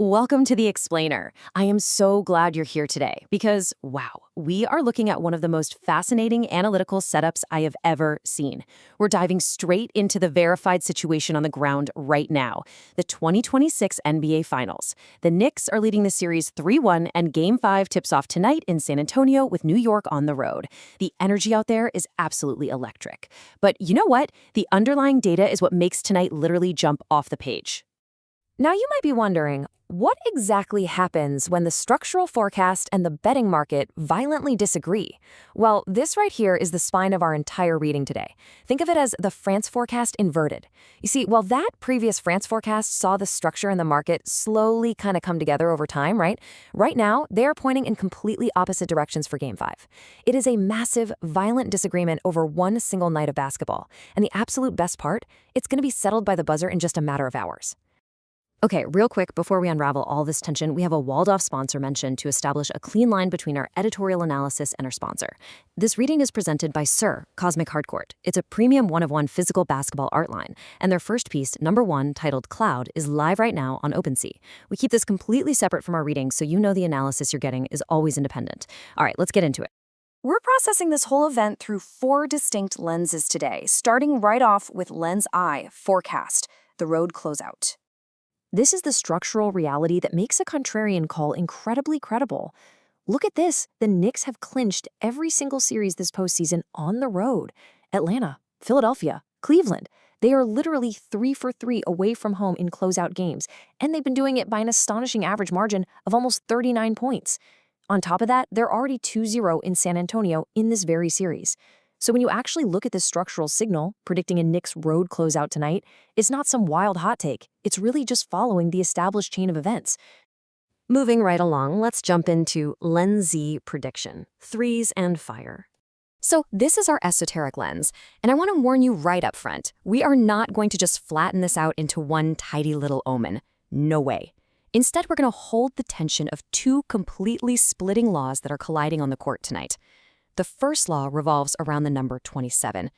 Welcome to The Explainer. I am so glad you're here today because, wow, we are looking at one of the most fascinating analytical setups I have ever seen. We're diving straight into the verified situation on the ground right now, the 2026 NBA Finals. The Knicks are leading the series 3-1, and Game 5 tips off tonight in San Antonio with New York on the road. The energy out there is absolutely electric. But you know what? The underlying data is what makes tonight literally jump off the page. Now you might be wondering, what exactly happens when the structural forecast and the betting market violently disagree? Well, this right here is the spine of our entire reading today. Think of it as the France forecast inverted. You see, while that previous France forecast saw the structure in the market slowly kind of come together over time, right? Right now, they are pointing in completely opposite directions for Game 5. It is a massive, violent disagreement over one single night of basketball. And the absolute best part, it's going to be settled by the buzzer in just a matter of hours. Okay, real quick, before we unravel all this tension, we have a walled-off sponsor mentioned to establish a clean line between our editorial analysis and our sponsor. This reading is presented by Sir Cosmic Hardcourt. It's a premium one-of-one physical basketball art line, and their first piece, number 1, titled Cloud, is live right now on OpenSea. We keep this completely separate from our reading, so you know the analysis you're getting is always independent. All right, let's get into it. We're processing this whole event through 4 distinct lenses today, starting right off with Lens I, Forecast, the road closeout. This is the structural reality that makes a contrarian call incredibly credible. Look at this. The Knicks have clinched every single series this postseason on the road. Atlanta, Philadelphia, Cleveland. They are literally 3 for 3 away from home in closeout games, and they've been doing it by an astonishing average margin of almost 39 points. On top of that, they're already 2-0 in San Antonio in this very series. So when you actually look at this structural signal, predicting a Knicks road closeout tonight, it's not some wild hot take. It's really just following the established chain of events. Moving right along, let's jump into Lens Z prediction, threes and fire. So this is our esoteric lens, and I want to warn you right up front. We are not going to just flatten this out into one tidy little omen. No way. Instead, we're going to hold the tension of 2 completely splitting laws that are colliding on the court tonight. The first law revolves around the number 27.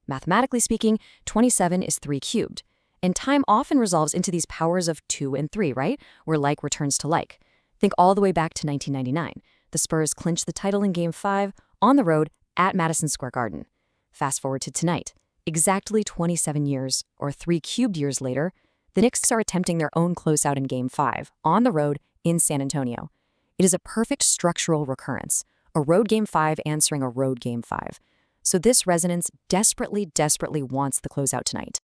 Mathematically speaking, 27 is 3 cubed. And time often resolves into these powers of 2 and 3, right? Where like returns to like. Think all the way back to 1999. The Spurs clinched the title in Game 5 on the road at Madison Square Garden. Fast forward to tonight. Exactly 27 years, or 3 cubed years later, the Knicks are attempting their own closeout in Game 5 on the road in San Antonio. It is a perfect structural recurrence. A road Game 5 answering a road Game 5. So this resonance desperately wants the closeout tonight.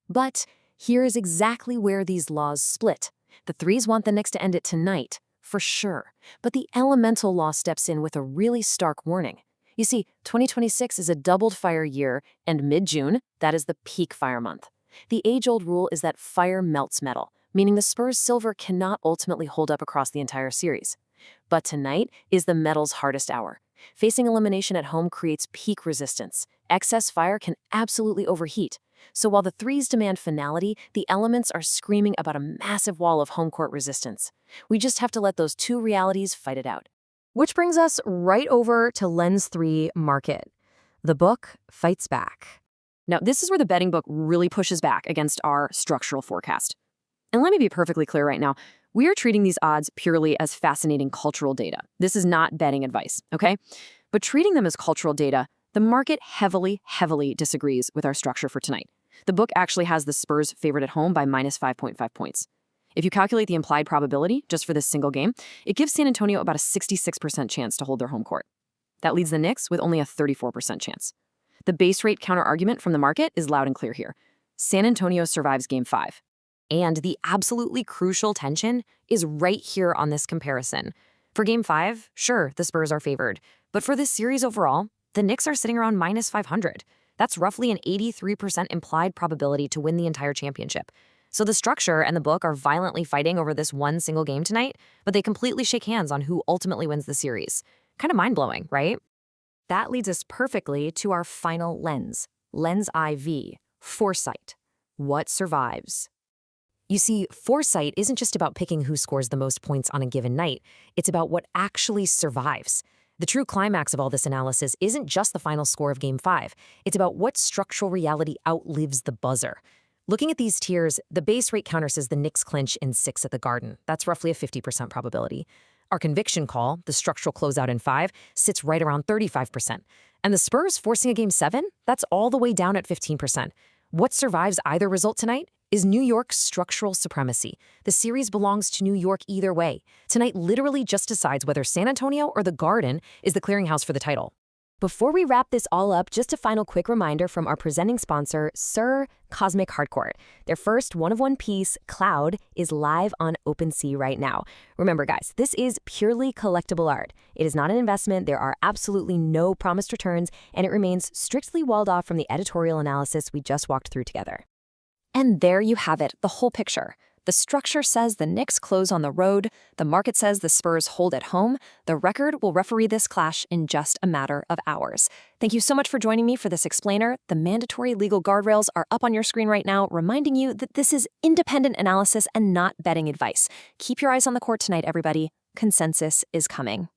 But here is exactly where these laws split. The threes want the Knicks to end it tonight, for sure. But the elemental law steps in with a really stark warning. You see, 2026 is a doubled fire year, and mid-June, that is the peak fire month. The age-old rule is that fire melts metal, meaning the Spurs' silver cannot ultimately hold up across the entire series. But tonight is the metal's hardest hour. Facing elimination at home creates peak resistance. Excess fire can absolutely overheat. So while the threes demand finality, the elements are screaming about a massive wall of home court resistance. We just have to let those 2 realities fight it out. Which brings us right over to Lens 3 market. The book fights back. Now, this is where the betting book really pushes back against our structural forecast. And let me be perfectly clear right now. We are treating these odds purely as fascinating cultural data. This is not betting advice, okay? But treating them as cultural data, the market heavily disagrees with our structure for tonight. The book actually has the Spurs favored at home by minus 5.5 points. If you calculate the implied probability just for this single game, it gives San Antonio about a 66% chance to hold their home court. That leaves the Knicks with only a 34% chance. The base rate counter-argument from the market is loud and clear here. San Antonio survives Game 5. And the absolutely crucial tension is right here on this comparison. For Game 5, sure, the Spurs are favored. But for this series overall, the Knicks are sitting around minus 500. That's roughly an 83% implied probability to win the entire championship. So the structure and the book are violently fighting over this one single game tonight, but they completely shake hands on who ultimately wins the series. Kind of mind-blowing, right? That leads us perfectly to our final lens, Lens IV, Foresight. What survives? You see, foresight isn't just about picking who scores the most points on a given night. It's about what actually survives. The true climax of all this analysis isn't just the final score of Game 5. It's about what structural reality outlives the buzzer. Looking at these tiers, the base rate counter says the Knicks clinch in 6 at the Garden. That's roughly a 50% probability. Our conviction call, the structural closeout in 5, sits right around 35%. And the Spurs forcing a Game 7? That's all the way down at 15%. What survives either result tonight is New York's structural supremacy. The series belongs to New York either way. Tonight literally just decides whether San Antonio or the Garden is the clearinghouse for the title. Before we wrap this all up, just a final quick reminder from our presenting sponsor, Sir Cosmic Hardcourt. Their first one-of-one piece, Cloud, is live on OpenSea right now. Remember, guys, this is purely collectible art. It is not an investment, there are absolutely no promised returns, and it remains strictly walled off from the editorial analysis we just walked through together. And there you have it, the whole picture. The structure says the Knicks close on the road, the market says the Spurs hold at home. The record will referee this clash in just a matter of hours. Thank you so much for joining me for this explainer. The mandatory legal guardrails are up on your screen right now, reminding you that this is independent analysis and not betting advice. Keep your eyes on the court tonight, everybody. Consensus is coming.